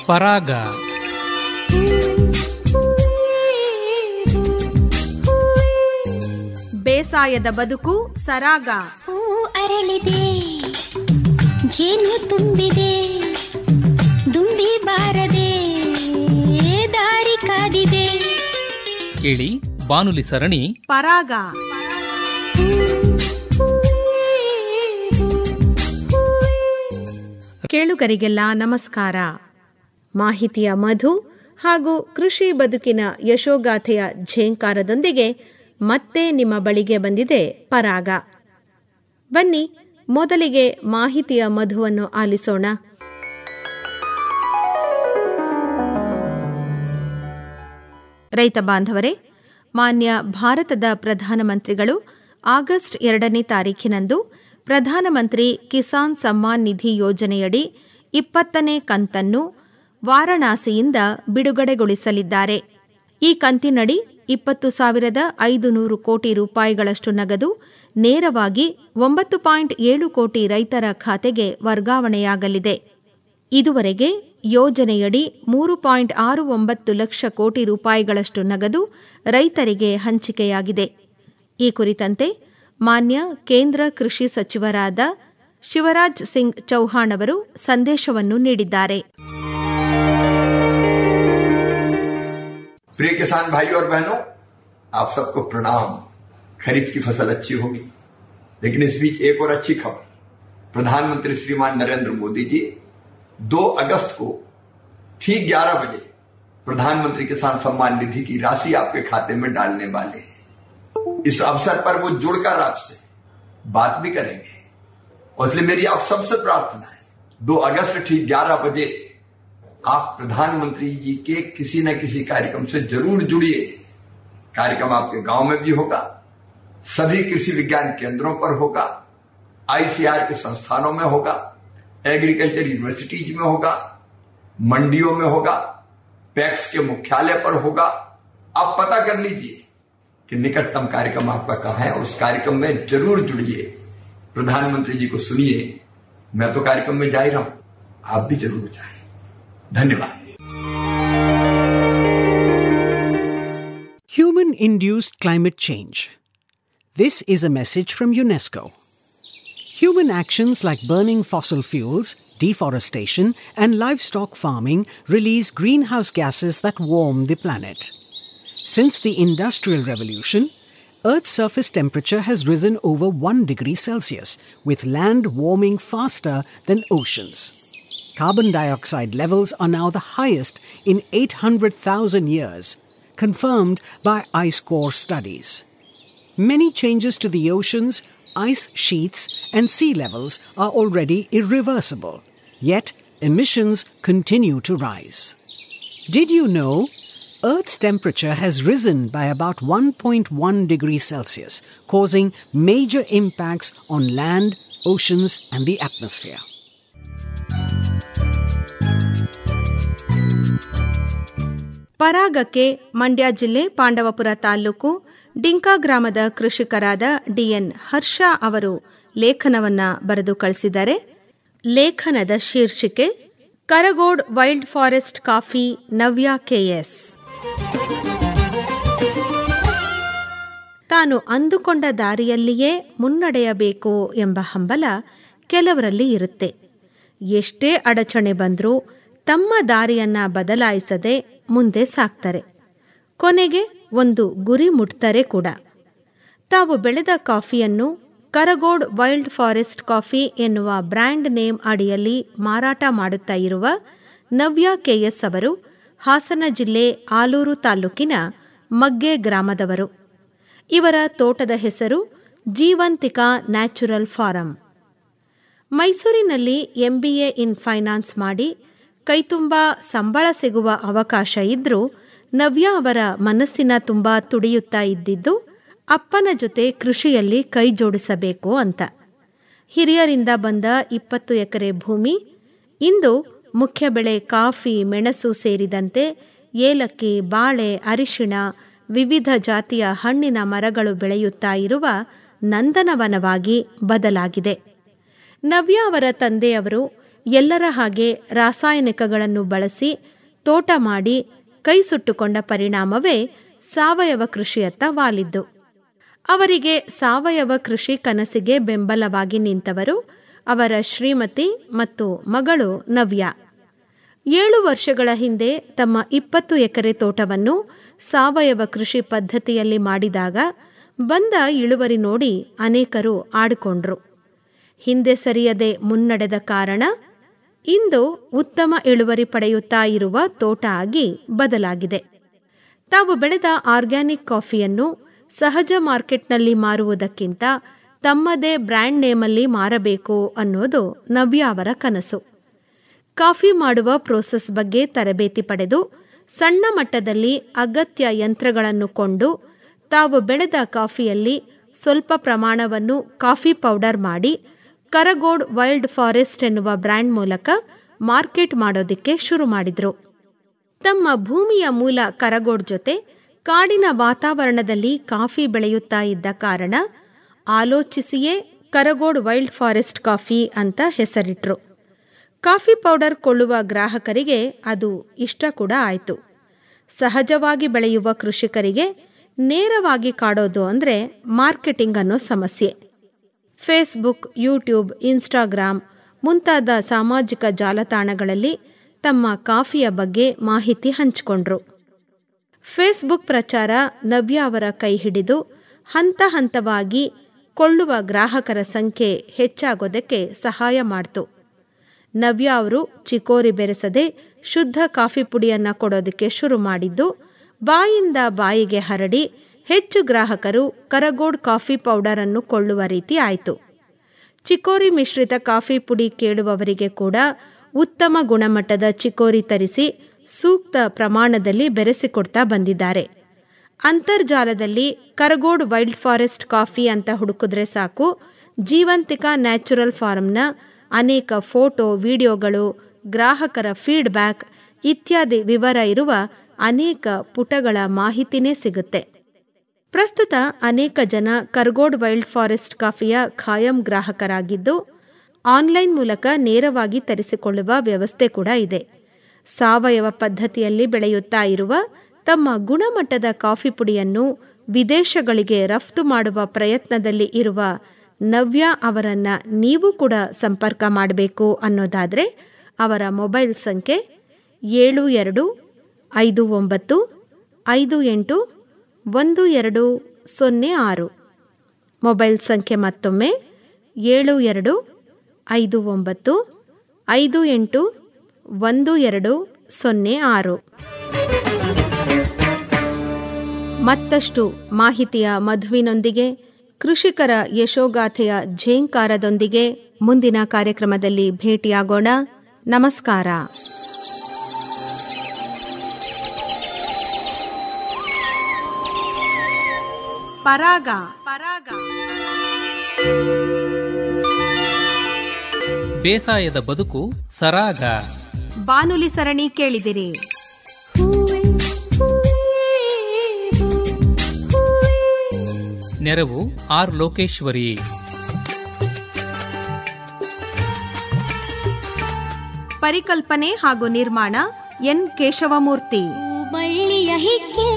ಪರಾಗ. ಬೇಸಾಯದ ಬದುಕು ಸರಾಗ. ಹೂ ಅರಳಿದೆ, ಜೇನು ತುಂಬಿದೆ, ದುಂಬಿ ಬಾರದೆ ದಾರಿ ಕಾದಿದೆ. ಕೇಳಿ ಬಾನುಲಿ ಸರಣಿ ಪರಾಗ. ಕೇಳುಗರಿಗೆಲ್ಲ ನಮಸ್ಕಾರ. ಮಾಹಿತಿಯ ಮಧು ಹಾಗೂ ಕೃಷಿ ಬದುಕಿನ ಯಶೋಗಾಥೆಯ ಝೇಂಕಾರದೊಂದಿಗೆ ಮತ್ತೆ ನಿಮ್ಮ ಬಳಿಗೆ ಬಂದಿದೆ ಪರಾಗ. ಬನ್ನಿ ಮೊದಲಿಗೆ ಮಾಹಿತಿಯ ಮಧುವನ್ನು ಆಲಿಸೋಣ. ರೈತ ಬಾಂಧವರೇ, ಮಾನ್ಯ ಭಾರತದ ಪ್ರಧಾನಮಂತ್ರಿಗಳು ಆಗಸ್ಟ್ 2ನೇ ತಾರೀಖಿನಂದು ಪ್ರಧಾನಮಂತ್ರಿ ಕಿಸಾನ್ ಸಮ್ಮಾನ್ ನಿಧಿ ಯೋಜನೆಯಡಿ 20ನೇ ಕಂತನ್ನು ವಾರಣಾಸಿಯಿಂದ ಬಿಡುಗಡೆಗೊಳಿಸಲಿದ್ದಾರೆ. ಈ ಕಂತಿನಡಿ 20,500 ಕೋಟಿ ರೂಪಾಯಿಗಳಷ್ಟು ನಗದು ನೇರವಾಗಿ 9.7 ಕೋಟಿ ರೈತರ ಖಾತೆಗೆ ವರ್ಗಾವಣೆಯಾಗಲಿದೆ. ಇದುವರೆಗೆ ಯೋಜನೆಯಡಿ 3.69 ಲಕ್ಷ ಕೋಟಿ ರೂಪಾಯಿಗಳಷ್ಟು ನಗದು ರೈತರಿಗೆ ಹಂಚಿಕೆಯಾಗಿದೆ. ಈ ಕುರಿತಂತೆ ಮಾನ್ಯ ಕೇಂದ್ರ ಕೃಷಿ ಸಚಿವರಾದ ಶಿವರಾಜ್ ಸಿಂಗ್ ಚೌಹಾಣ್ ಅವರು ಸಂದೇಶವನ್ನು ನೀಡಿದ್ದಾರೆ. प्रिय किसान भाइयों और बहनों, आप सबको प्रणाम। खरीफ की फसल अच्छी होगी, लेकिन इस बीच एक और अच्छी खबर। प्रधानमंत्री श्रीमान नरेंद्र मोदी जी 2 अगस्त को ठीक 11 बजे प्रधानमंत्री किसान सम्मान निधि की राशि आपके खाते में डालने वाले हैं। इस अवसर पर वो जुड़कर आपसे बात भी करेंगे, और इसलिए मेरी आप सबसे प्रार्थना है 2 अगस्त ठीक 11 बजे आप प्रधानमंत्री जी के किसी न किसी कार्यक्रम से जरूर जुड़िए। कार्यक्रम आपके गांव में भी होगा, सभी कृषि विज्ञान केंद्रों पर होगा, आईसीआर के संस्थानों में होगा, एग्रीकल्चर यूनिवर्सिटीज में होगा, मंडियों में होगा, पैक्स के मुख्यालय पर होगा। आप पता कर लीजिए कि निकटतम कार्यक्रम आपका कहाँ है, और उस कार्यक्रम में जरूर जुड़िए, प्रधानमंत्री जी को सुनिए। मैं तो कार्यक्रम में जा ही रहा हूं, आप भी जरूर जाएं। धन्यवाद। Human-induced climate change. This is a message from UNESCO. Human actions like burning fossil fuels, deforestation, and livestock farming release greenhouse gases that warm the planet. Since the Industrial Revolution, Earth's surface temperature has risen over 1 degree Celsius, with land warming faster than oceans. Carbon dioxide levels are now the highest in 800,000 years, confirmed by ice core studies. Many changes to the oceans, ice sheets, and sea levels are already irreversible, yet emissions continue to rise. Did you know Earth's temperature has risen by about 1.1 degrees Celsius, causing major impacts on land, oceans, and the atmosphere? ಪರಾಗಕ್ಕೆ Mandya ಜಿಲ್ಲೆ Pandavapura taluk Dinka ಗ್ರಾಮದ ಕೃಷಿಕರಾದ D N ಹರ್ಷ ಅವರು ಲೇಖನವನ್ನ ಬರೆದು ಕಳಿಸಿದ್ದಾರೆ. ಲೇಖನದ ಶೀರ್ಷಿಕೆ ಕರಗೋಡ್ wild forest coffee ನವ್ಯ KS. ತಾನು ಅಂದುಕೊಂಡ ದಾರಿಯಲ್ಲಿಯೇ ಮುನ್ನಡೆಯಬೇಕು ಎಂಬ ಹಂಬಲ ಕೆಲವರಲ್ಲಿ ಇರುತ್ತೆ. ಎಷ್ಟೇ ಅಡಚಣೆ ಬಂದರೂ ತಮ್ಮ ದಾರಿಯನ್ನ ಬದಲಾಯಿಸದೆ ಮುಂದೆ ಸಾಕ್ತಾರೆ. ಕೊನೆಗೆ ಒಂದು ಗುರಿ ಮುಟ್ತಾರೆ ಕೂಡ. ತಾವು ಬೆಳೆದ ಕಾಫಿಯನ್ನು ಕರಗೋಡ್ ವೈಲ್ಡ್ ಫಾರೆಸ್ಟ್ ಕಾಫಿ ಎನ್ನುವ ಬ್ರ್ಯಾಂಡ್ ನೇಮ್ ಅಡಿಯಲ್ಲಿ ಮಾರಾಟ ಮಾಡುತ್ತಾ ಇರುವ ನವ್ಯ ಕೆಎಸ್ ಅವರು ಹಾಸನ ಜಿಲ್ಲೆ ಆಲೂರು ತಾಲೂಕಿನ ಮಗ್ಗೆ ಗ್ರಾಮದವರು. ಇವರ ತೋಟದ ಹೆಸರು ಜೀವಂತಿಕಾ ನ್ಯಾಚುರಲ್ ಫಾರಂ. ಮೈಸೂರಿನಲ್ಲಿ MBA ಇನ್ ಫೈನಾನ್ಸ್ ಮಾಡಿ ಕೈತುಂಬ ಸಂಬಳ ಸಿಗುವ ಅವಕಾಶ ಇದ್ರೂ ನವ್ಯ ಅವರ ಮನಸ್ಸಿನ ತುಂಬ ತುಡಿಯುತ್ತಾ ಇದ್ದಿದ್ದು ಅಪ್ಪನ ಜೊತೆ ಕೃಷಿಯಲ್ಲಿ ಕೈ ಜೋಡಿಸಬೇಕು ಅಂತ. ಹಿರಿಯರಿಂದ ಬಂದ 20 ಎಕರೆ ಭೂಮಿ ಇಂದು ಮುಖ್ಯ ಬೆಳೆ ಕಾಫಿ, ಮೆಣಸು ಸೇರಿದಂತೆ ಏಲಕ್ಕಿ, ಬಾಳೆ, ಅರಿಶಿಣ, ವಿವಿಧ ಜಾತಿಯ ಹಣ್ಣಿನ ಮರಗಳು ಬೆಳೆಯುತ್ತಾ ಇರುವ ನಂದನವನವಾಗಿ ಬದಲಾಗಿದೆ. ನವ್ಯ ಅವರ ತಂದೆಯವರು ಎಲ್ಲರ ಹಾಗೆ ರಾಸಾಯನಿಕಗಳನ್ನು ಬಳಸಿ ತೋಟ ಮಾಡಿ ಕೈ ಸುಟ್ಟುಕೊಂಡ ಪರಿಣಾಮವೇ ಸಾವಯವ ಕೃಷಿಯತ್ತ ವಾಲಿದ್ದು. ಅವರಿಗೆ ಸಾವಯವ ಕೃಷಿ ಕನಸಿಗೆ ಬೆಂಬಲವಾಗಿ ನಿಂತವರು ಅವರ ಶ್ರೀಮತಿ ಮತ್ತು ಮಗಳು ನವ್ಯ. 7 ವರ್ಷಗಳ ಹಿಂದೆ ತಮ್ಮ 20 ಎಕರೆ ತೋಟವನ್ನು ಸಾವಯವ ಕೃಷಿ ಪದ್ಧತಿಯಲ್ಲಿ ಮಾಡಿದಾಗ ಬಂದ ಇಳುವರಿ ನೋಡಿ ಅನೇಕರು ಆಡಿಕೊಂಡ್ರು. ಹಿಂದೆ ಸರಿಯದೆ ಮುನ್ನಡೆದ ಕಾರಣ ಇಂದು ಉತ್ತಮ ಇಳುವರಿ ಪಡೆಯುತ್ತಾ ಇರುವ ತೋಟ ಆಗಿ ಬದಲಾಗಿದೆ. ತಾವು ಬೆಳೆದ ಆರ್ಗ್ಯಾನಿಕ್ ಕಾಫಿಯನ್ನು ಸಹಜ ಮಾರ್ಕೆಟ್ನಲ್ಲಿ ಮಾರುವುದಕ್ಕಿಂತ ತಮ್ಮದೇ ಬ್ರ್ಯಾಂಡ್ ನೇಮಲ್ಲಿ ಮಾರಬೇಕು ಅನ್ನೋದು ನವ್ಯ ಅವರ ಕನಸು. ಕಾಫಿ ಮಾಡುವ ಪ್ರೋಸೆಸ್ ಬಗ್ಗೆ ತರಬೇತಿ ಪಡೆದು ಸಣ್ಣ ಮಟ್ಟದಲ್ಲಿ ಅಗತ್ಯ ಯಂತ್ರಗಳನ್ನು ಕೊಂಡು ತಾವು ಬೆಳೆದ ಕಾಫಿಯಲ್ಲಿ ಸ್ವಲ್ಪ ಪ್ರಮಾಣವನ್ನು ಕಾಫಿ ಪೌಡರ್ ಮಾಡಿ ಕರಗೋಡ್ ವೈಲ್ಡ್ ಫಾರೆಸ್ಟ್ ಎನ್ನುವ ಬ್ರ್ಯಾಂಡ್ ಮೂಲಕ ಮಾರ್ಕೆಟ್ ಮಾಡೋದಕ್ಕೆ ಶುರು ಮಾಡಿದ್ರು. ತಮ್ಮ ಭೂಮಿಯ ಮೂಲ ಕರಗೋಡ್ ಜೊತೆ ಕಾಡಿನ ವಾತಾವರಣದಲ್ಲಿ ಕಾಫಿ ಬೆಳೆಯುತ್ತಾ ಇದ್ದ ಕಾರಣ ಆಲೋಚಿಸಿಯೇ ಕರಗೋಡ್ ವೈಲ್ಡ್ ಫಾರೆಸ್ಟ್ ಕಾಫಿ ಅಂತ ಹೆಸರಿಟ್ರು. ಕಾಫಿ ಪೌಡರ್ ಕೊಳ್ಳುವ ಗ್ರಾಹಕರಿಗೆ ಅದು ಇಷ್ಟ ಕೂಡ ಆಯಿತು. ಸಹಜವಾಗಿ ಬೆಳೆಯುವ ಕೃಷಿಕರಿಗೆ ನೇರವಾಗಿ ಕಾಡೋದು ಅಂದರೆ ಮಾರ್ಕೆಟಿಂಗ್ ಅನ್ನೋ ಸಮಸ್ಯೆ. ಫೇಸ್ಬುಕ್, ಯೂಟ್ಯೂಬ್, ಇನ್ಸ್ಟಾಗ್ರಾಮ್ ಮುಂತಾದ ಸಾಮಾಜಿಕ ಜಾಲತಾಣಗಳಲ್ಲಿ ತಮ್ಮ ಕಾಫಿಯ ಬಗ್ಗೆ ಮಾಹಿತಿ ಹಂಚಿಕೊಂಡ್ರು. ಫೇಸ್ಬುಕ್ ಪ್ರಚಾರ ನವ್ಯ ಅವರ ಕೈ ಹಿಡಿದು ಹಂತ ಹಂತವಾಗಿ ಕೊಳ್ಳುವ ಗ್ರಾಹಕರ ಸಂಖ್ಯೆ ಹೆಚ್ಚಾಗೋದಕ್ಕೆ ಸಹಾಯ ಮಾಡ್ತು. ನವ್ಯ ಅವರು ಚಿಕೋರಿ ಬೆರೆಸದೆ ಶುದ್ಧ ಕಾಫಿ ಪುಡಿಯನ್ನು ಕೊಡೋದಕ್ಕೆ ಶುರು ಮಾಡಿದ್ದು ಬಾಯಿಂದ ಬಾಯಿಗೆ ಹರಡಿ ಹೆಚ್ಚು ಗ್ರಾಹಕರು ಕರಗೋಡ್ ಕಾಫಿ ಪೌಡರ್ ಅನ್ನು ಕೊಳ್ಳುವ ರೀತಿ ಆಯಿತು. ಚಿಕೋರಿ ಮಿಶ್ರಿತ ಕಾಫಿ ಪುಡಿ ಕೇಳುವವರಿಗೆ ಕೂಡ ಉತ್ತಮ ಗುಣಮಟ್ಟದ ಚಿಕೋರಿ ತರಿಸಿ ಸೂಕ್ತ ಪ್ರಮಾಣದಲ್ಲಿ ಬೆರೆಸಿಕೊಡ್ತಾ ಬಂದಿದ್ದಾರೆ. ಅಂತರ್ಜಾಲದಲ್ಲಿ ಕರಗೋಡ್ ವೈಲ್ಡ್ ಫಾರೆಸ್ಟ್ ಕಾಫಿ ಅಂತ ಹುಡುಕಿದ್ರೆ ಸಾಕು, ಜೀವಂತಿಕಾ ನ್ಯಾಚುರಲ್ ಫಾರ್ಮ್ನ ಅನೇಕ ಫೋಟೋ, ವಿಡಿಯೋಗಳು, ಗ್ರಾಹಕರ ಫೀಡ್ಬ್ಯಾಕ್ ಇತ್ಯಾದಿ ವಿವರ ಇರುವ ಅನೇಕ ಪುಟಗಳ ಮಾಹಿತಿನೇ ಸಿಗುತ್ತೆ. ಪ್ರಸ್ತುತ ಅನೇಕ ಜನ ಕರಗೋಡ್ ವೈಲ್ಡ್ ಫಾರೆಸ್ಟ್ ಕಾಫಿಯ ಖಾಯಂ ಗ್ರಾಹಕರಾಗಿದ್ದು ಆನ್ಲೈನ್ ಮೂಲಕ ನೇರವಾಗಿ ತರಿಸಿಕೊಳ್ಳುವ ವ್ಯವಸ್ಥೆ ಕೂಡ ಇದೆ. ಸಾವಯವ ಪದ್ಧತಿಯಲ್ಲಿ ಬೆಳೆಯುತ್ತಾ ಇರುವ ತಮ್ಮ ಗುಣಮಟ್ಟದ ಕಾಫಿ ಪುಡಿಯನ್ನು ವಿದೇಶಗಳಿಗೆ ರಫ್ತು ಮಾಡುವ ಪ್ರಯತ್ನದಲ್ಲಿ ಇರುವ ನವ್ಯ ಅವರನ್ನು ನೀವು ಕೂಡ ಸಂಪರ್ಕ ಮಾಡಬೇಕು ಅನ್ನೋದಾದರೆ ಅವರ ಮೊಬೈಲ್ ಸಂಖ್ಯೆ 7258581206. ಮೊಬೈಲ್ ಸಂಖ್ಯೆ ಮತ್ತೊಮ್ಮೆ 7258581206. ಮತ್ತಷ್ಟು ಮಾಹಿತಿಯ ಮಧುವಿನೊಂದಿಗೆ, ಕೃಷಿಕರ ಯಶೋಗಾಥೆಯ ಝೇಂಕಾರದೊಂದಿಗೆ ಮುಂದಿನ ಕಾರ್ಯಕ್ರಮದಲ್ಲಿ ಭೇಟಿಯಾಗೋಣ. ನಮಸ್ಕಾರ. ಪರಾಗ ಬೇಸಾಯದ ಬದುಕು ಸರಾಗ ಬಾನುಲಿ ಸರಣಿ ಕೇಳಿದಿರಿ. ನೆರವು ಆರ್ ಲೋಕೇಶ್ವರಿ. ಪರಿಕಲ್ಪನೆ ಹಾಗೂ ನಿರ್ಮಾಣ ಎನ್ ಕೇಶವಮೂರ್ತಿ. ಬಳ್ಳಿಯ ಹಿಕ್ಕೆ